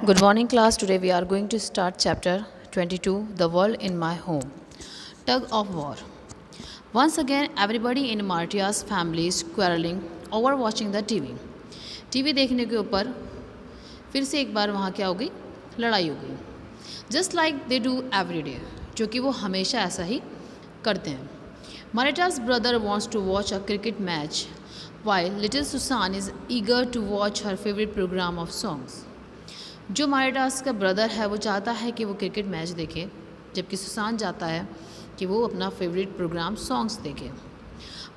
Good morning, class. Today we are going to start chapter 22 The World in My Home. Tug of War. Once again, everybody in Martia's family is quarreling over watching the TV. TV देखने के ऊपर फिर से एक बार वहाँ क्या हो गई, लड़ाई हो गई. Just like they do every day, जो कि वो हमेशा ऐसा ही करते हैं. Marita's brother wants to watch a cricket match, while little Susan is eager to watch her favorite program of songs. जो मारिटास का ब्रदर है वो चाहता है कि वो क्रिकेट मैच देखे, जबकि सुसान चाहता है कि वो अपना फेवरेट प्रोग्राम सॉन्ग्स देखे.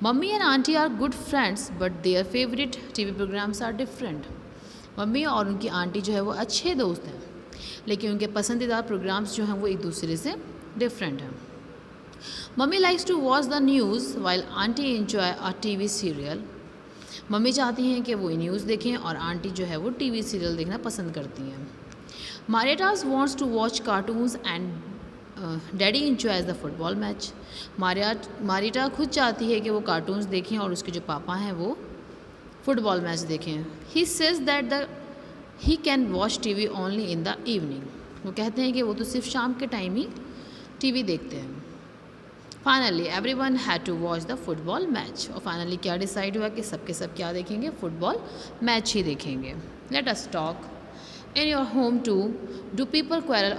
Mummy and aunty are good friends but their favourite TV programmes are different. Mummy और उनकी आंटी जो है वो अच्छे दोस्त हैं, लेकिन उनके पसंदीदा प्रोग्राम्स जो हैं वो एक दूसरे से डिफरेंट हैं. Mummy likes to watch the news while aunty enjoy a TV serial. Mummy चाहती हैं कि वो न्यूज़ देखें और आंटी जो है वो टीवी सीरियल देखना पसंद करती हैं. Marita's wants to watch cartoons and daddy enjoys the football match. Marita खुद चाहती है कि वो कार्टून्स देखें और उसके जो पापा हैं वो फुटबॉल मैच देखें. He says that he can watch TV only in the evening. वो कहते हैं कि वो तो सिर्फ शाम के टाइम ही टीवी देखते हैं. Finally every one had to watch the football match. और फाइनली क्या डिसाइड हुआ कि सबके सब क्या देखेंगे, फुटबॉल मैच ही देखेंगे. Let us talk. In your home to do people quarrel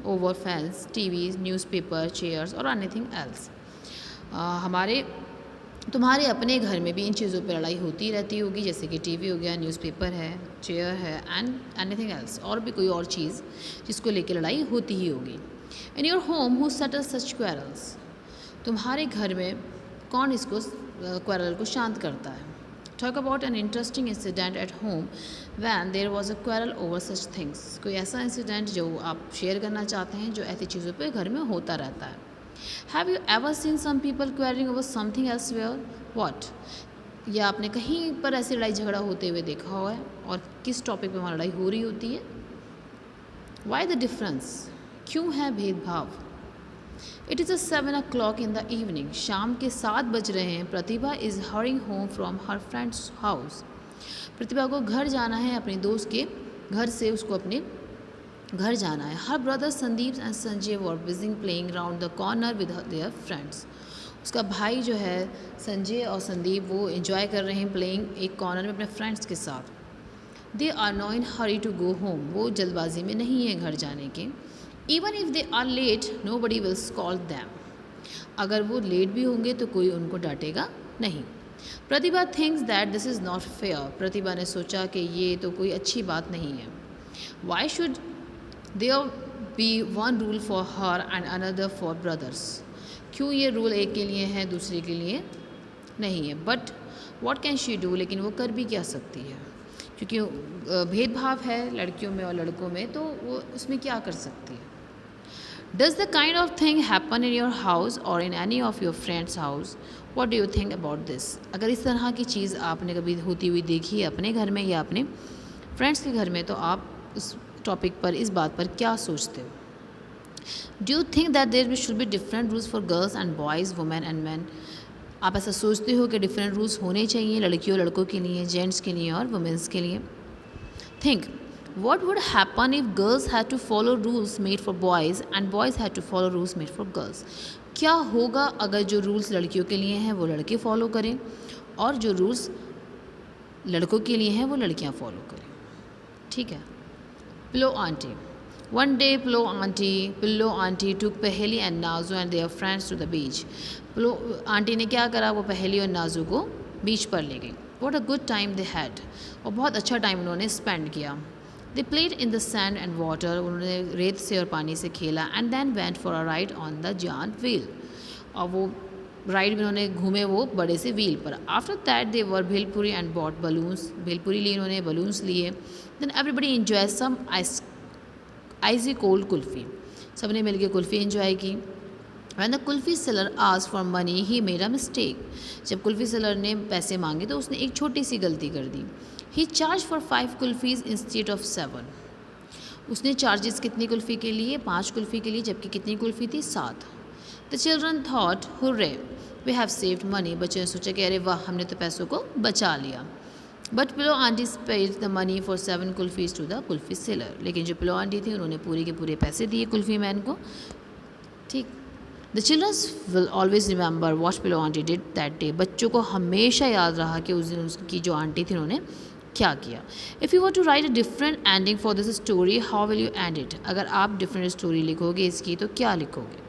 over fans TV, newspaper, chairs और एनीथिंग एल्स. तुम्हारे अपने घर में भी इन चीज़ों पर लड़ाई होती रहती होगी, जैसे कि टीवी हो गया, न्यूज़पेपर है, चेयर है एंड एनीथिंग एल्स, और भी कोई और चीज़ जिसको लेकर लड़ाई होती ही होगी. इन your home who settle such quarrels. तुम्हारे घर में कौन इसको क्वेरल को शांत करता है. Talk about an interesting incident at home when there was a quarrel over such things. कोई ऐसा इंसिडेंट जो आप शेयर करना चाहते हैं जो ऐसी चीज़ों पे घर में होता रहता है. Have you ever seen some people quarrelling over something elsewhere. What. या आपने कहीं पर ऐसी लड़ाई झगड़ा होते हुए देखा हुआ है, और किस टॉपिक पे वहाँ लड़ाई हो रही होती है. Why the difference. क्यों है भेदभाव. It is 7 o'clock in the evening. शाम के 7 बज रहे हैं. Pratibha is hurrying home from her friend's house. Pratibha को घर जाना है, अपने दोस्त के घर से उसको अपने घर जाना है. Her brother Sandeep and Sanjay were busy playing round the corner with their friends. उसका भाई जो है संजय और संदीप वो एंजॉय कर रहे हैं प्लेइंग एक कॉर्नर में अपने फ्रेंड्स के साथ. They are no in hurry to go home. वो जल्दबाजी में नहीं है घर जाने के. Even if they are late nobody will scold them. अगर वो लेट भी होंगे तो कोई उनको डांटेगा नहीं. Pratibha thinks that this is not fair. Pratibha ने सोचा कि ये तो कोई अच्छी बात नहीं है. Why should there be one rule for her and another for brothers. क्यों ये रूल एक के लिए है दूसरे के लिए नहीं है. But what can she do. लेकिन वो कर भी क्या सकती है, क्योंकि भेदभाव है लड़कियों में और लड़कों में, तो वो उसमें क्या कर सकती है. Does the kind of thing happen in your house or in any of your friends' house? What do you think about this? अगर इस तरह की चीज़ आपने कभी होती हुई देखी है अपने घर में या अपने फ्रेंड्स के घर में, तो आप उस टॉपिक पर, इस बात पर क्या सोचते हो. Do you think that there should be different rules for girls and boys, women and men? आप ऐसा सोचते हो कि डिफरेंट रूल्स होने चाहिए लड़कियों लड़कों के लिए, जेंट्स के लिए और वुमेंस के लिए. Think. What would happen if girls had to follow rules made for boys and boys had to follow rules made for girls? क्या होगा अगर जो रूल्स लड़कियों के लिए हैं वो लड़के फॉलो करें और जो रूल्स लड़कों के लिए हैं वो लड़कियां फॉलो करें. ठीक है. Pillow aunty. One day Pillow auntie took Paheli and Nazu and their friends to the beach. Pillow aunty ने क्या करा, वो पहेली और नाजू को बीच पर ले गई. What a good time they had. और बहुत अच्छा टाइम उन्होंने स्पेंड किया. They played in the sand and water. उन्होंने रेत से और पानी से खेला. And then went for a ride on the giant wheel. और वो राइड में उन्होंने घूमे वो बड़े से व्हील पर. After that they were bhelpuri and bought balloons. Bhelpuri ली उन्होंने, बलून्स लिए. Then everybody enjoyed some icy cold kulfi. सबने मिलके कुल्फ़ी एंजॉय की. When the kulfi seller asked for money, he made a mistake. जब कुल्फ़ी सेलर ने पैसे मांगे तो उसने एक छोटी सी गलती कर दी. He charged for 5 कुल्फ़ीज़ instead of 7. उसने चार्जेस कितनी कुल्फ़ी के लिए, 5 कुल्फ़ी के लिए, जबकि कितनी कुल्फ़ी थी, 7. The children thought, hooray, we have saved money. बच्चों ने सोचा कि अरे वाह, हमने तो पैसों को बचा लिया. But Pillo aunty paid the money for 7 kulfis to the kulfi seller. लेकिन जो पिलो आंटी थी उन्होंने पूरे के पूरे पैसे दिए कुल्फ़ी मैन को। ठीक। The childrens will always remember what Pillow aunty did that day. बच्चों को हमेशा याद रहा कि उस दिन उसकी जो आंटी थी उन्होंने क्या किया। If you want to write a different ending for this story, how will you end it? अगर आप डिफरेंट स्टोरी लिखोगे इसकी तो क्या लिखोगे?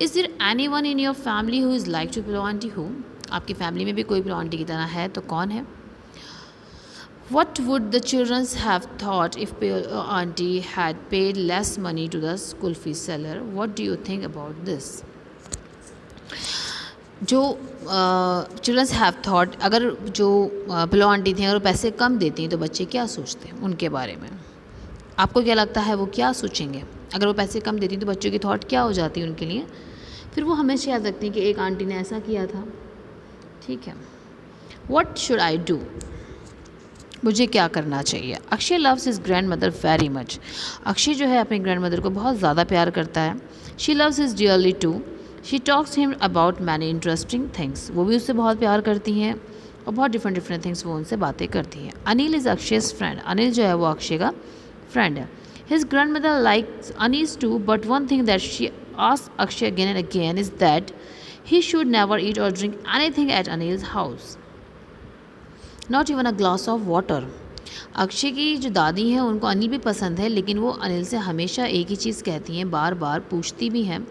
Is there any one in your family who is like to Pillow aunty? Who? आपकी family में भी कोई पिलो आंटी की तरह है तो कौन है? What would the children have thought if auntie had paid less money to the school fees seller? What do you think about this? जो चिल्ड्रंस हैव थॉट, अगर जो पिलो आंटी थी अगर वो पैसे कम देती हैं तो बच्चे क्या सोचते हैं उनके बारे में? आपको क्या लगता है वो क्या सोचेंगे? अगर वो पैसे कम देती हैं तो बच्चों की थॉट क्या हो जाती है उनके लिए? फिर वो हमेशा याद रखती हैं कि एक आंटी ने ऐसा किया था। ठीक है। What should I do? मुझे क्या करना चाहिए? Akshay loves his grand mother very much. Akshay जो है अपनी ग्रैंड मदर को बहुत ज़्यादा प्यार करता है। She loves his dearly too. She talks him about many interesting things. वो भी उससे बहुत प्यार करती हैं और बहुत डिफरेंट डिफरेंट थिंग्स वो उनसे बातें करती हैं। Anil is Akshay's friend. अनिल जो है वो अक्षय का फ्रेंड है। His grandmother likes Anil too, but one thing that she asks Akshay again and again is that he should never eat or drink anything at Anil's house, not even a glass of water. Akshay की जो दादी हैं उनको अनिल भी पसंद है, लेकिन वो अनिल से हमेशा एक ही चीज़ कहती हैं, बार बार पूछती भी हैं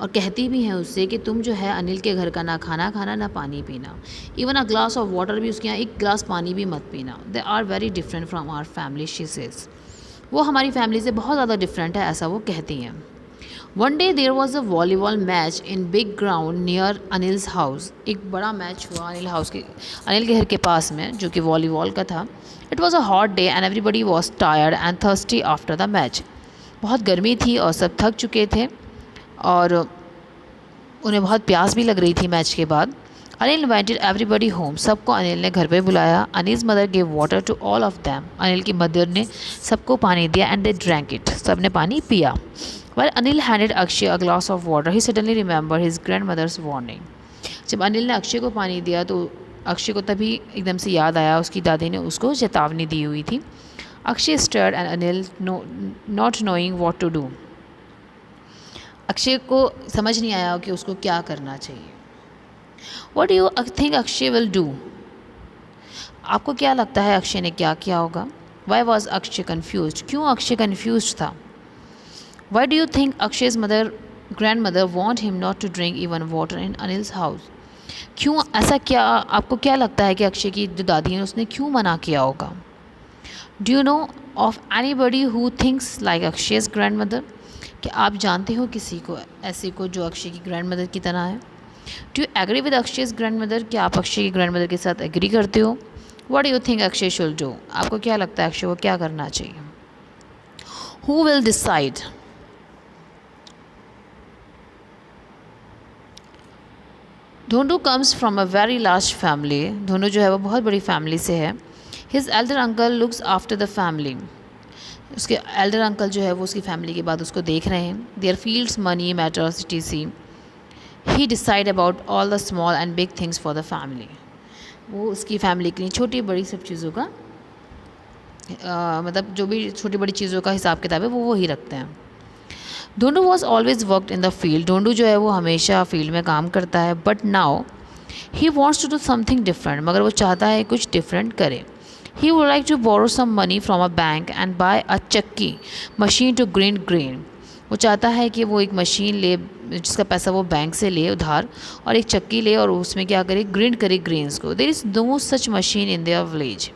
और कहती भी हैं उससे कि तुम जो है अनिल के घर का ना खाना खाना ना पानी पीना। Even a glass of water भी उसके यहाँ एक गिलास पानी भी मत पीना। They are very different from our family, she says. वो हमारी फैमिली से बहुत ज़्यादा डिफरेंट है, ऐसा वो कहती हैं। One day there was a volleyball match in big ground near Anil's house. एक बड़ा मैच हुआ अनिल के घर के पास में, जो कि वॉलीबॉल का था। It was a hot day and everybody was tired and thirsty after the match. बहुत गर्मी थी और सब थक चुके थे और उन्हें बहुत प्यास भी लग रही थी मैच के बाद। Anil invited everybody home. सबको अनिल ने घर पे बुलाया। Anil's mother gave water to all of them. Anil की मदर ने सबको पानी दिया एंड दे ड्रैंक इट। सब ने पानी पिया। While Anil handed Akshay a glass of water, he suddenly remembered his grandmother's warning. जब अनिल ने अक्षय को पानी दिया तो अक्षय को तभी एकदम से याद आया उसकी दादी ने उसको चेतावनी दी हुई थी। Akshay stared and Anil not knowing what to do. Akshay को समझ नहीं आया कि उसको क्या करना चाहिए। What do you think Akshay will do? आपको क्या लगता है अक्षय ने क्या किया होगा? Why was Akshay confused? क्यों अक्षय confused था? Why do you think Akshay's grandmother want him not to drink even water in Anil's house? क्यों ऐसा क्या, आपको क्या लगता है कि अक्षय की जो दादी है उसने क्यों मना किया होगा? Do you know of anybody who thinks like Akshay's grandmother? क्या आप जानते हो किसी को ऐसे को जो अक्षय की ग्रैंडमदर की तरह है? Do you agree with Akshay's grandmother? क्या आप अक्षय की ग्रैंडमदर के साथ एग्री करते हो? What do you think Akshay should do? आपको क्या लगता है अक्षय को क्या करना चाहिए? Who will decide? Dhondu comes from a very large family. Dhondu जो है वो बहुत बड़ी फैमिली से है। His elder uncle looks after the family. उसके एल्डर अंकल जो है वो उसकी फैमिली के बाद उसको देख रहे हैं। There fields money matters etc. He decide about all the small and big things for the family. वो उसकी फैमिली के लिए छोटी बड़ी सब चीज़ों का मतलब जो भी छोटी बड़ी चीज़ों का हिसाब किताब है वो वही रखते हैं। Dhondu was always worked in the field. Dhondu जो है वो हमेशा फील्ड में काम करता है। But now he wants to do something different. मगर वो चाहता है कुछ डिफरेंट करे। He would like to borrow some money from a bank and buy a chakki machine to green grain. वो चाहता है कि वो एक मशीन ले जिसका पैसा वो बैंक से ले उधार, और एक चक्की ले और उसमें क्या करे, ग्रिंड करे ग्रेन्स को। There is no such machine in their village.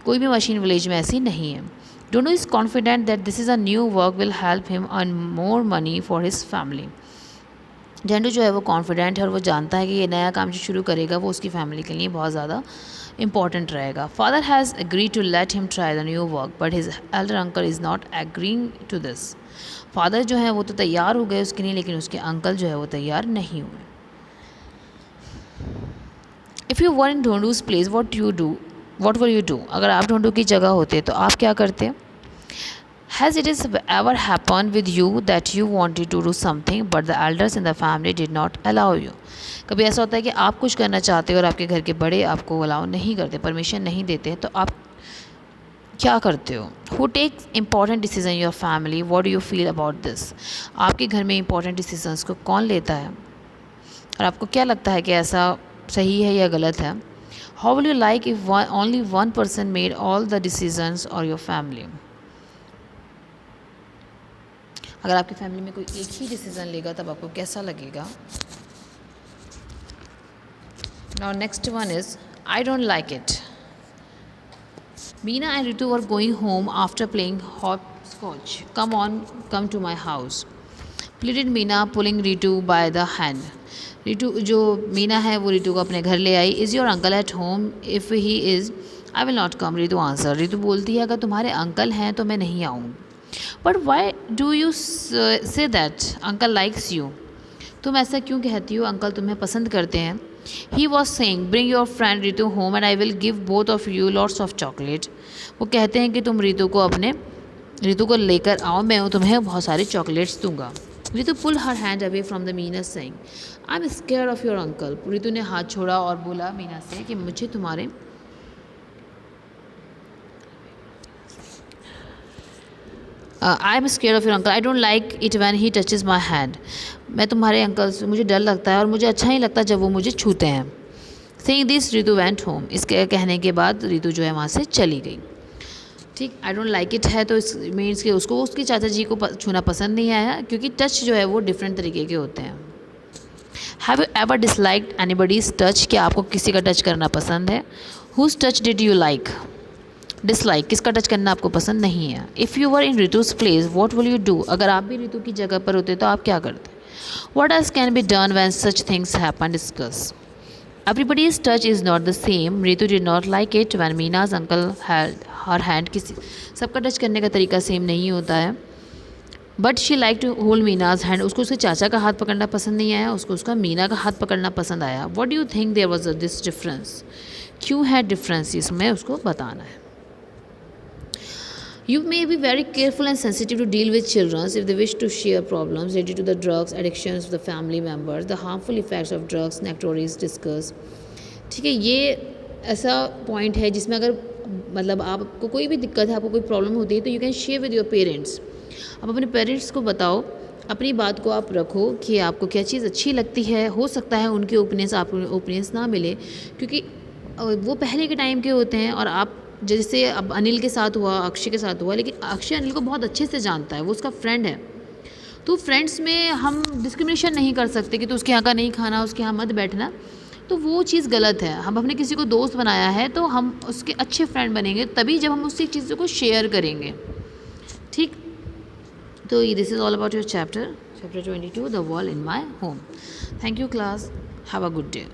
कोई भी मशीन विलेज में ऐसी नहीं है। Donu is confident that this is a new work will help him earn more money for his family. झंडू जो है वो कॉन्फिडेंट है और वो जानता है कि ये नया काम जो शुरू करेगा वो उसकी फैमिली के लिए बहुत ज़्यादा इंपॉर्टेंट रहेगा। Father has agreed to let him try the new work but his elder uncle is not agreeing to this. Father जो है वो तो तैयार हो गए उसके लिए, लेकिन उसके अंकल जो है वो तैयार नहीं हुए। If you were in Dhondu's place what will you do? अगर आप ढोंडू की जगह होते तो आप क्या करते? Has it is ever happened with you that you wanted to do something but the elders in the family did not allow you? कभी ऐसा होता है कि आप कुछ करना चाहते हो और आपके घर के बड़े आपको अलाउ नहीं करते, परमिशन नहीं देते, तो आप क्या करते हो? Who takes important decision in your family? What do you feel about this? आपके घर में important decisions को कौन लेता है और आपको क्या लगता है कि ऐसा सही है या गलत है? How will you like if only one person made all the decisions or your family? अगर आपकी फैमिली में कोई एक ही डिसीज़न लेगा तब आपको कैसा लगेगा? Now next one is I don't like it. Meena and Ritu were going home after playing hopscotch. Come to my house. Pleaded Meena, pulling Ritu by the hand. Ritu जो मीना है वो रितु को अपने घर ले आई. Is your uncle at home? If he is I will not come. Ritu answer. Ritu बोलती है अगर तुम्हारे अंकल हैं तो मैं नहीं आऊँ. But why do you say that? Uncle likes you. तुम ऐसा क्यों कहती हो? अंकल तुम्हें पसंद करते हैं. He was saying bring your friend Ritu home and I will give both of you lots of chocolate. वो कहते हैं कि तुम रितु को लेकर आओ, मैं तुम्हें बहुत सारे चॉकलेट्स दूंगा. Ritu pull her hand away from the Meena saying I am scared of your uncle. Ritu ने हाथ छोड़ा और बोला मीना से कि मुझे तुम्हारे I am square of your uncle. I don't like it when he touches my hand. मैं तुम्हारे अंकल से मुझे डर लगता है और मुझे अच्छा नहीं लगता जब वो मुझे छूते हैं. Saying this Ritu went home. इसके कहने के बाद रितु जो है वहाँ से चली गई. ठीक, आई डोंट लाइक इट है तो इस मीन्स कि उसको उसके चाचा जी को छूना पसंद नहीं आया, क्योंकि टच जो है वो डिफरेंट तरीके के होते हैं. Have you ever disliked anybody's touch? क्या आपको किसी का टच करना पसंद है? Whose touch did you like? Dislike, किसका टच करना आपको पसंद नहीं है. If you were in Ritu's place what will you do? अगर आप भी रितु की जगह पर होते तो आप क्या करते? What else can be done when such things happen? Discuss. Everybody's touch is not the same. Ritu did not like it when Meena's uncle had her hand. किसी सबका टच करने का तरीका सेम नहीं होता है. But she like to hold Meena's hand. उसको उसके चाचा का हाथ पकड़ना पसंद नहीं आया, उसको उसका मीना का हाथ पकड़ना पसंद आया. What do you think there was this difference? क्यों है डिफरेंस? इसमें उसको बताना है. You may be very careful and sensitive to deal with children if they wish to share problems related to the drugs addictions of the family members. The harmful effects of drugs nectaries discuss. ठीक है, ये ऐसा point है जिसमें अगर मतलब आपको कोई भी दिक्कत है, आपको कोई प्रॉब्लम होती है तो you can share with your parents. आप अपने पेरेंट्स को बताओ, अपनी बात को आप रखो कि आपको क्या चीज़ अच्छी लगती है. हो सकता है उनके ओपिनियंस आपको ओपिनियंस ना मिले, क्योंकि वो पहले के टाइम के होते हैं और आप जैसे अब अनिल के साथ हुआ, अक्षय के साथ हुआ, लेकिन अक्षय अनिल को बहुत अच्छे से जानता है, वो उसका फ्रेंड है. तो फ्रेंड्स में हम डिस्क्रिमिनेशन नहीं कर सकते कि तो उसके यहाँ का नहीं खाना, उसके यहाँ मत बैठना, तो वो चीज़ गलत है. हम अपने किसी को दोस्त बनाया है तो हम उसके अच्छे फ्रेंड बनेंगे तभी जब हम उससे चीज़ों को शेयर करेंगे. ठीक, तो this is all about your chapter 22 the wall in my home. Thank you class. Have a good day.